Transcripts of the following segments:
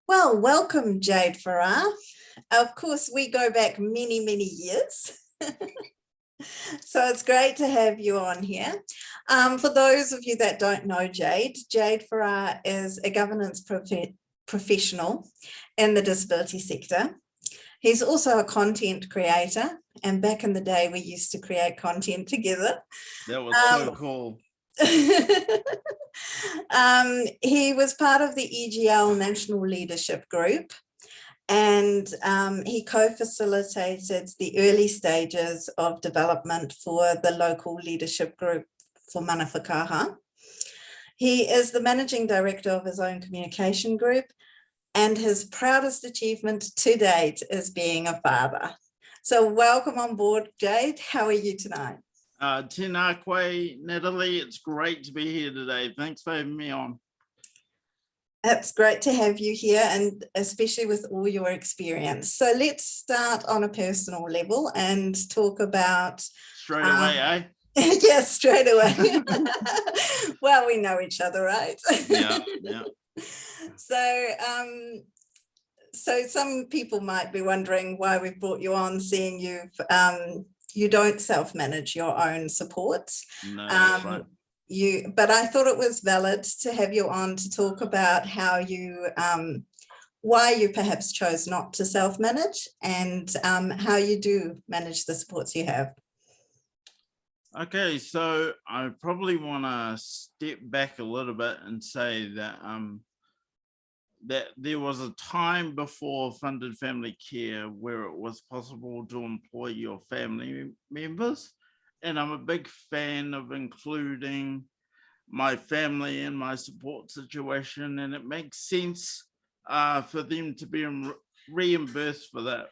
Well, welcome, Jade Farrar. Of course, we go back many, many years. So it's great to have you on here. For those of you that don't know Jade Farrar is a governance professional in the disability sector. He's also a content creator, and back in the day, we used to create content together. That was so cool. He was part of the EGL National Leadership Group, and he co-facilitated the early stages of development for the local leadership group for Manawhakaha. He is the managing director of his own communication group, and his proudest achievement to date is being a father. So welcome on board, Jade. How are you tonight? Tēnā koe, Natalie, it's great to be here today. Thanks for having me on. It's great to have you here, and especially with all your experience. So let's start on a personal level and talk about... Straight away, eh? Yes, straight away. Well, we know each other, right? Yeah. So some people might be wondering why we've brought you on, seeing you don't self-manage your own supports. No, that's right. But I thought it was valid to have you on to talk about how you, why you perhaps chose not to self-manage, and how you do manage the supports you have. Okay, so I probably want to step back a little bit and say that that there was a time before funded family care where it was possible to employ your family members. And I'm a big fan of including my family in my support situation, and it makes sense for them to be reimbursed for that.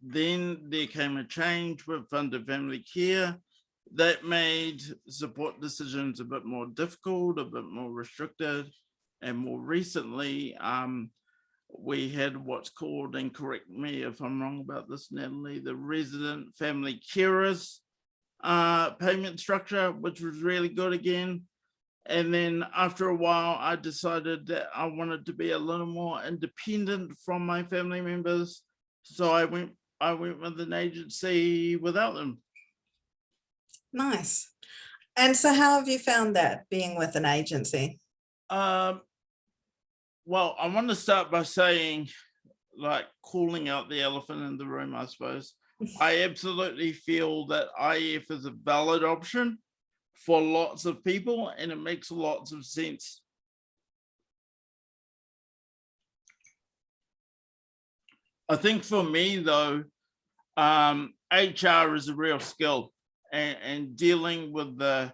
Then there came a change with funded family care that made support decisions a bit more difficult, a bit more restricted, and more recently, we had what's called, and correct me if I'm wrong about this, Natalie, the resident family carers payment structure, which was really good again. And then after a while, I decided that I wanted to be a little more independent from my family members. So I went with an agency without them. Nice. And so how have you found that, being with an agency? Well, I want to start by saying, like, calling out the elephant in the room, I suppose. I absolutely feel that IF is a valid option for lots of people, and it makes lots of sense. I think for me, though, HR is a real skill, and dealing with the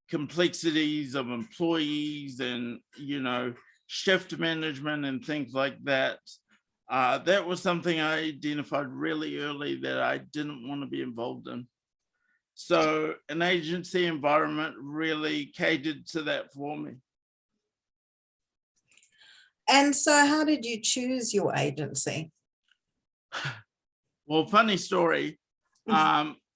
complexities of employees and, you know, shift management and things like that. That was something I identified really early that I didn't want to be involved in. So an agency environment really catered to that for me. And so how did you choose your agency? Well, funny story.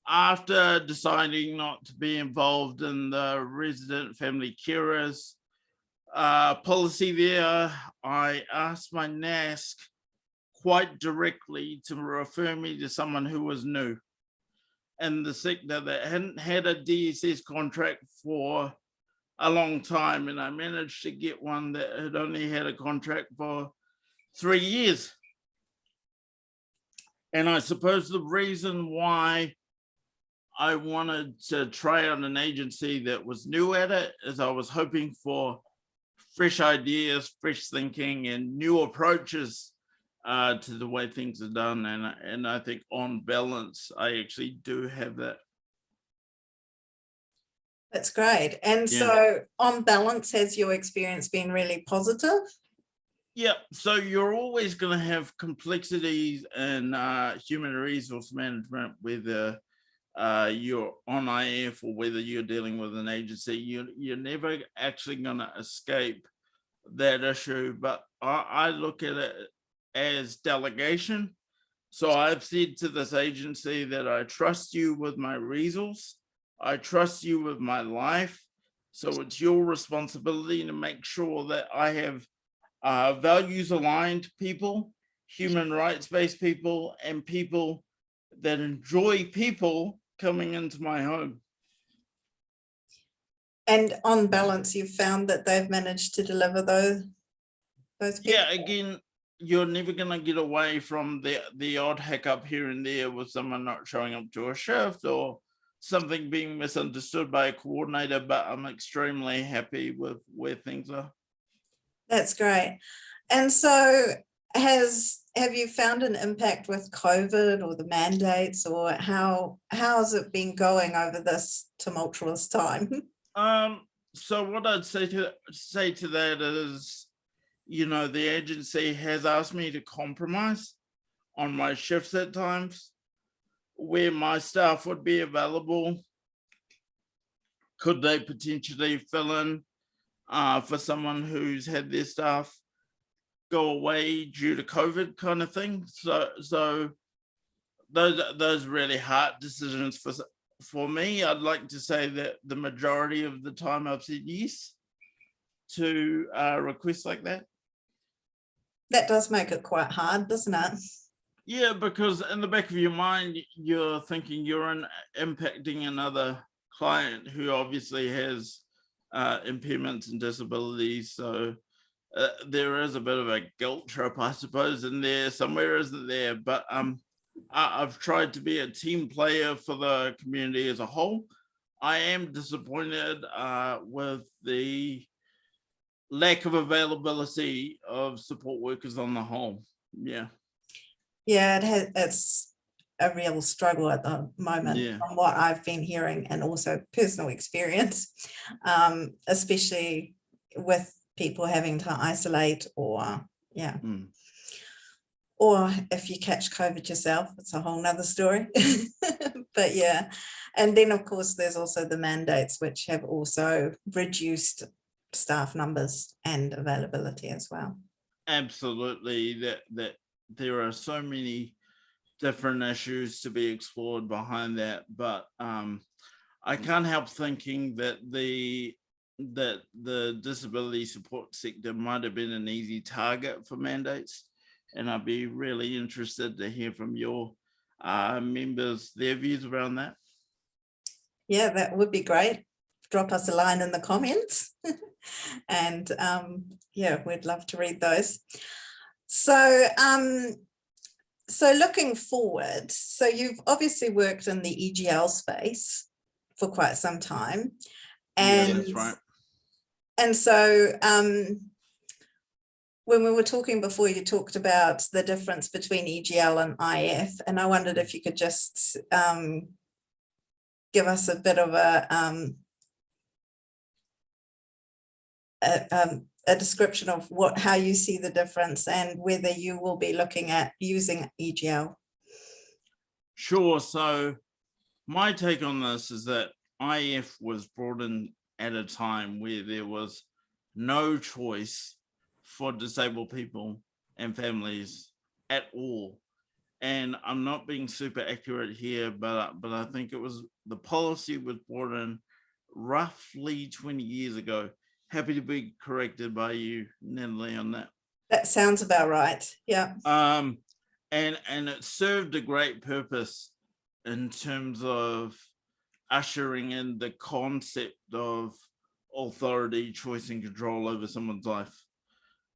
After deciding not to be involved in the resident family carers policy there, I asked my NASC quite directly to refer me to someone who was new in the sector that hadn't had a DSS contract for a long time, and I managed to get one that had only had a contract for 3 years. And I suppose the reason why I wanted to try out an agency that was new at it is I was hoping for fresh ideas, fresh thinking, and new approaches to the way things are done. And I think on balance, I actually do have that. That's great. And so on balance, has your experience been really positive? Yeah, so you're always going to have complexities in human resource management, whether you're on IF or whether you're dealing with an agency. You're never actually going to escape that issue, but I look at it as delegation. So I've said to this agency that I trust you with my resource, I trust you with my life, So it's your responsibility to make sure that I have values aligned people, human rights based people, and people that enjoy people coming into my home. And on balance, you've found that they've managed to deliver those people? Yeah, again, you're never going to get away from the odd hiccup here and there with someone not showing up to a shift or something being misunderstood by a coordinator, but I'm extremely happy with where things are. That's great. And so have you found an impact with COVID or the mandates, or how's it been going over this tumultuous time? So what I'd say to that is, you know, the agency has asked me to compromise on my shifts at times where my staff would be available. Could they potentially fill in for someone who's had their staff go away due to COVID kind of thing? So those really hard decisions for me. I'd like to say that the majority of the time I've said yes to requests like that. That does make it quite hard, doesn't it? Yeah, because in the back of your mind, you're thinking you're impacting another client who obviously has impairments and disabilities. So there is a bit of a guilt trip, I suppose, in there somewhere, isn't there? But I've tried to be a team player for the community as a whole. I am disappointed with the lack of availability of support workers on the whole. Yeah. Yeah, it's a real struggle at the moment from what I've been hearing, and also personal experience, especially with people having to isolate or or if you catch COVID yourself, it's a whole nother story. But yeah, and then of course there's also the mandates, which have also reduced staff numbers and availability as well. Absolutely, that there are so many different issues to be explored behind that, but I can't help thinking that the disability support sector might have been an easy target for mandates, and I'd be really interested to hear from your members their views around that. Yeah, that would be great. Drop us a line in the comments. And yeah, we'd love to read those. So so looking forward, so you've obviously worked in the EGL space for quite some time, and yeah, that's right. And so when we were talking before, you talked about the difference between EGL and IF, and I wondered if you could just give us a bit of a description of how you see the difference and whether you will be looking at using EGL. Sure. So my take on this is that IF was brought in at a time where there was no choice for disabled people and families at all. And I'm not being super accurate here, but I think it was the policy was brought in roughly 20 years ago. Happy to be corrected by you, Natalie, on that. That sounds about right. Yeah. And it served a great purpose in terms of ushering in the concept of authority, choice, and control over someone's life.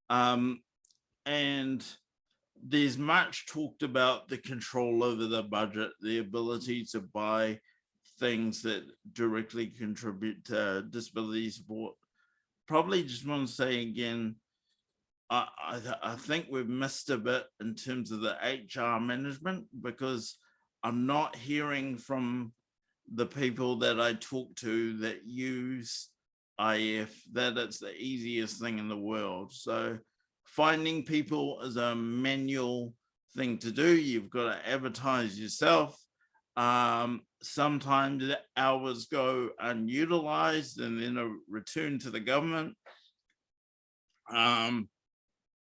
And there's much talked about the control over the budget, the ability to buy things that directly contribute to disability support. Probably just want to say again, I think we've missed a bit in terms of the HR management, because I'm not hearing from the people that I talk to that use IF that it's the easiest thing in the world. So finding people is a manual thing to do. You've got to advertise yourself. Sometimes the hours go unutilized and then a return to the government.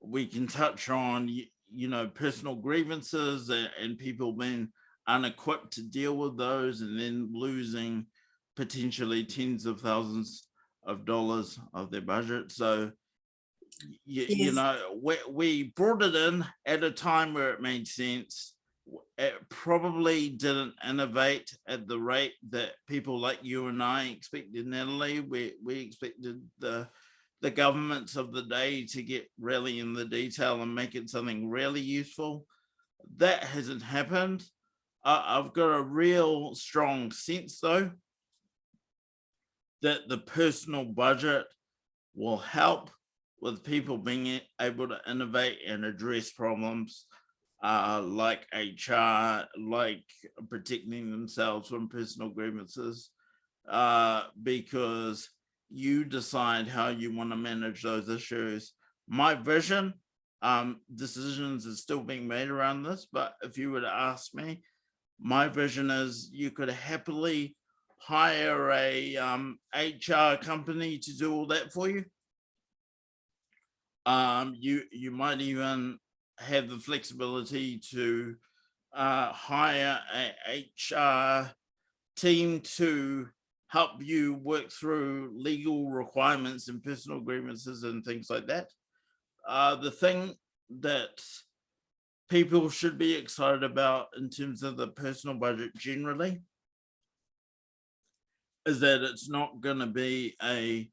We can touch on, you know, personal grievances and people being unequipped to deal with those, and then losing potentially tens of thousands of dollars of their budget. So, you Yes. know, we brought it in at a time where it made sense. It probably didn't innovate at the rate that people like you and I expected, Natalie. We expected the governments of the day to get really in the detail and make it something really useful. That hasn't happened. I've got a real strong sense, though, that the personal budget will help with people being able to innovate and address problems like HR, like protecting themselves from personal grievances, because you decide how you want to manage those issues. My vision, decisions are still being made around this, but if you were to ask me, my vision is you could happily hire a HR company to do all that for you. You might even have the flexibility to hire a HR team to help you work through legal requirements and personal grievances and things like that. The thing that people should be excited about in terms of the personal budget generally is that it's not going to be a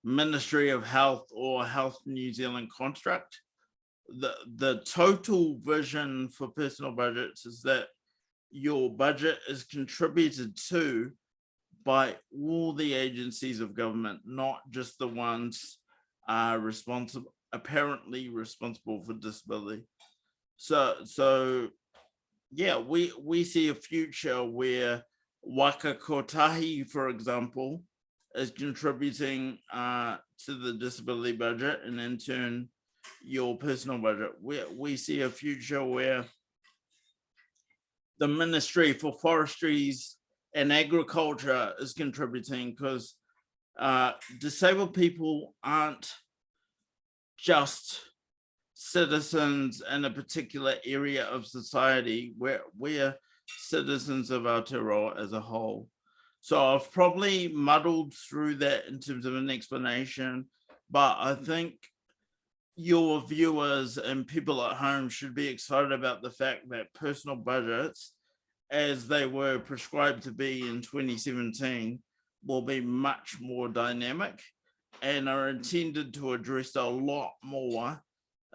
Ministry of Health or Health New Zealand construct. The total vision for personal budgets is that your budget is contributed to by all the agencies of government, not just the ones apparently responsible for disability. So yeah, we see a future where Waka Kotahi, for example, is contributing to the disability budget, and in turn your personal budget. We see a future where the Ministry for Forestries and Agriculture is contributing, because disabled people aren't just citizens in a particular area of society. We're citizens of Aotearoa as a whole. So I've probably muddled through that in terms of an explanation, but I think your viewers and people at home should be excited about the fact that personal budgets, as they were prescribed to be in 2017, will be much more dynamic and are intended to address a lot more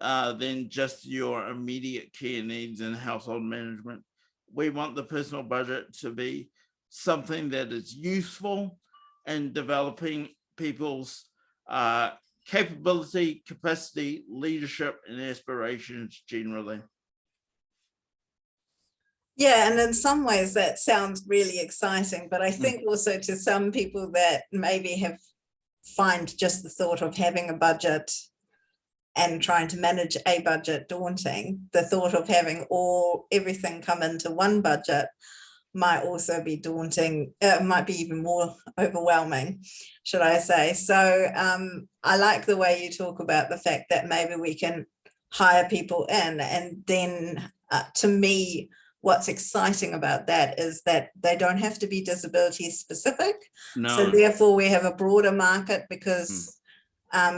than just your immediate care needs and household management. We want the personal budget to be something that is useful in developing people's capability, capacity, leadership, and aspirations generally. Yeah, and in some ways that sounds really exciting, but I think also to some people that maybe find just the thought of having a budget and trying to manage a budget daunting, the thought of having everything come into one budget might also be daunting, might be even more overwhelming, should I say. So I like the way you talk about the fact that maybe we can hire people in, and then to me, what's exciting about that is that they don't have to be disability specific. No. So therefore we have a broader market, because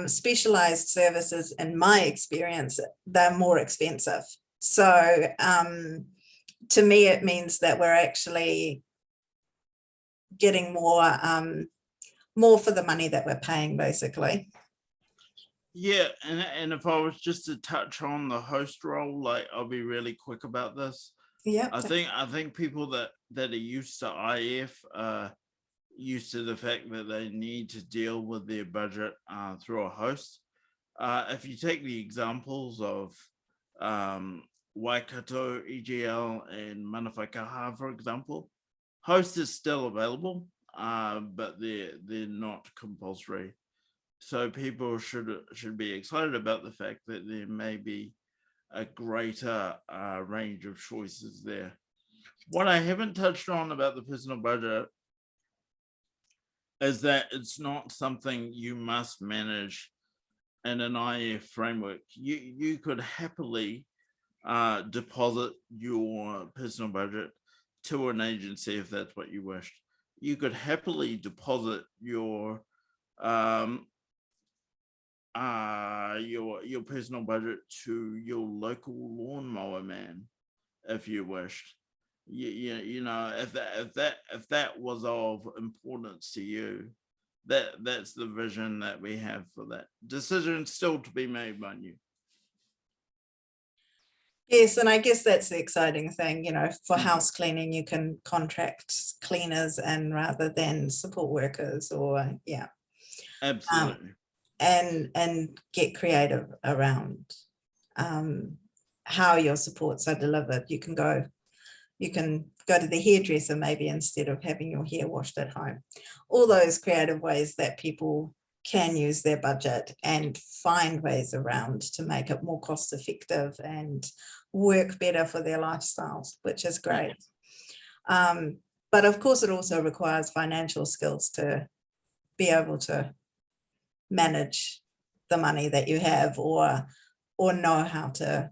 specialized services, in my experience, they're more expensive. So to me, it means that we're actually getting more for the money that we're paying, basically. Yeah, and if I was just to touch on the host role, like, I'll be really quick about this. Yeah, I think people that are used to IF are used to the fact that they need to deal with their budget through a host. If you take the examples of Waikato, EGL, and Manawhakaha, for example, host is still available, but they're not compulsory. So people should be excited about the fact that there may be a greater range of choices there. What I haven't touched on about the personal budget is that it's not something you must manage in an IF framework. You could happily deposit your personal budget to an agency if that's what you wished. You could happily deposit your your personal budget to your local lawnmower man, if you wished. You know, if that was of importance to you, that's the vision that we have for that. Decision still to be made by you. Yes, and I guess that's the exciting thing, you know, for house cleaning, you can contract cleaners and rather than support workers or Absolutely. and get creative around how your supports are delivered. You can go to the hairdresser maybe instead of having your hair washed at home. All those creative ways that people can use their budget and find ways around to make it more cost effective and work better for their lifestyles, which is great. But of course, it also requires financial skills to be able to manage the money that you have or know how to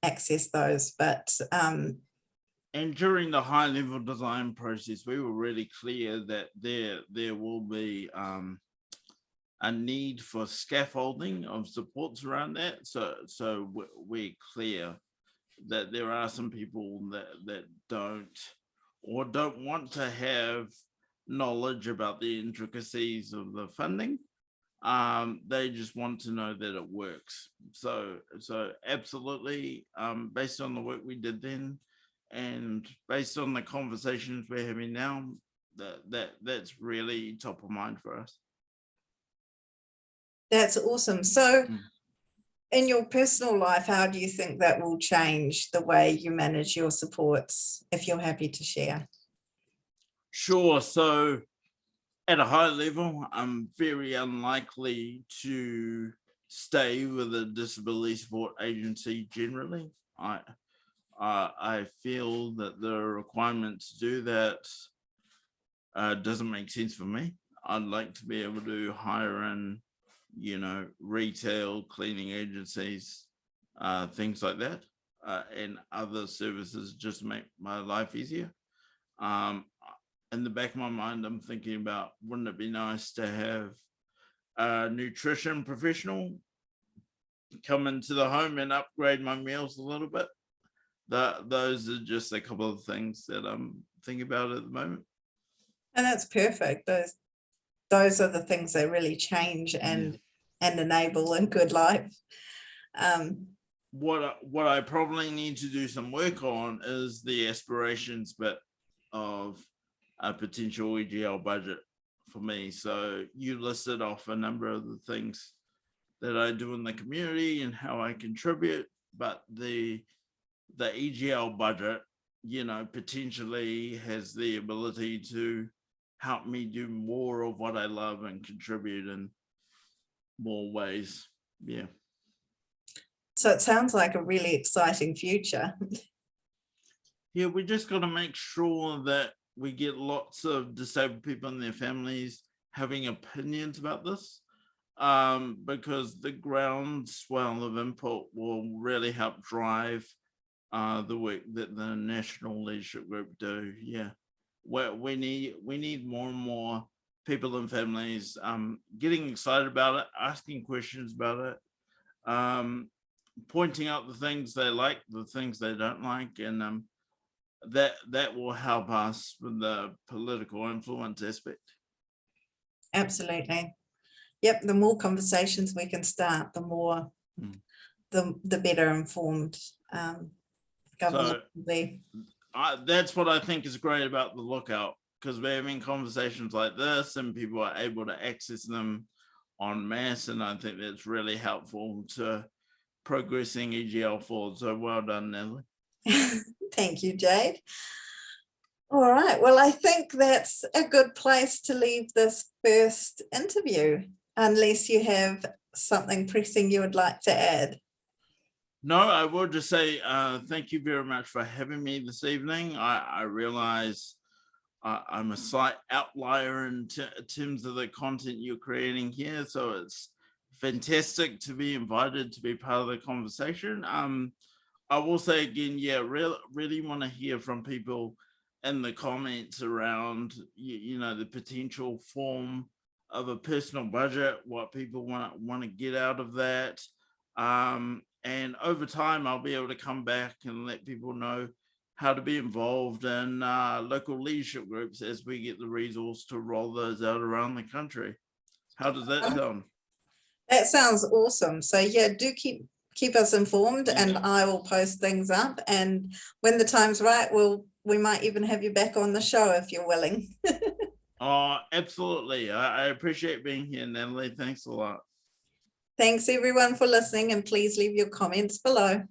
access those. But and during the high level design process, we were really clear that there will be a need for scaffolding of supports around that. So we're clear that there are some people that don't want to have knowledge about the intricacies of the funding. They just want to know that it works. So absolutely, based on the work we did then and based on the conversations we're having now, that's really top of mind for us. That's awesome. So in your personal life, how do you think that will change the way you manage your supports, if you're happy to share? Sure. So at a high level, I'm very unlikely to stay with a disability support agency generally. I feel that the requirement to do that doesn't make sense for me. I'd like to be able to hire in, retail cleaning agencies, things like that, and other services just to make my life easier. In the back of my mind, I'm thinking about, wouldn't it be nice to have a nutrition professional come into the home and upgrade my meals a little bit? Those are just a couple of things that I'm thinking about at the moment. And that's perfect. Those are the things that really change and enable a good life. What I probably need to do some work on is the aspirations bit of a potential EGL budget for me. So you listed off a number of the things that I do in the community and how I contribute, but the EGL budget, potentially has the ability to help me do more of what I love and contribute in more ways. Yeah. So it sounds like a really exciting future. Yeah, we just got to make sure that we get lots of disabled people and their families having opinions about this, because the groundswell of input will really help drive the work that the national leadership group do. Yeah, we need more and more people and families getting excited about it, asking questions about it, pointing out the things they like, the things they don't like, and that will help us with the political influence aspect. Absolutely. Yep, the more conversations we can start, the more the better informed government will be. That's what I think is great about the Lookout, because we're having conversations like this and people are able to access them en masse, and I think that's really helpful to progressing EGL forward. So well done, Natalie. Thank you, Jade. All right, well, I think that's a good place to leave this first interview, unless you have something pressing you would like to add. No, I will just say thank you very much for having me this evening. I realize I'm a slight outlier in terms of the content you're creating here, so it's fantastic to be invited to be part of the conversation. I will say again, really want to hear from people in the comments around, the potential form a personal budget, what people want to get out of that. And over time, I'll be able to come back and let people know how to be involved in local leadership groups as we get the resource to roll those out around the country. How does that sound? That sounds awesome. So yeah, do keep us informed, and I will post things up. And when the time's right, we might even have you back on the show if you're willing. Oh, absolutely. I appreciate being here, Natalie. Thanks a lot. Thanks everyone for listening, and please leave your comments below.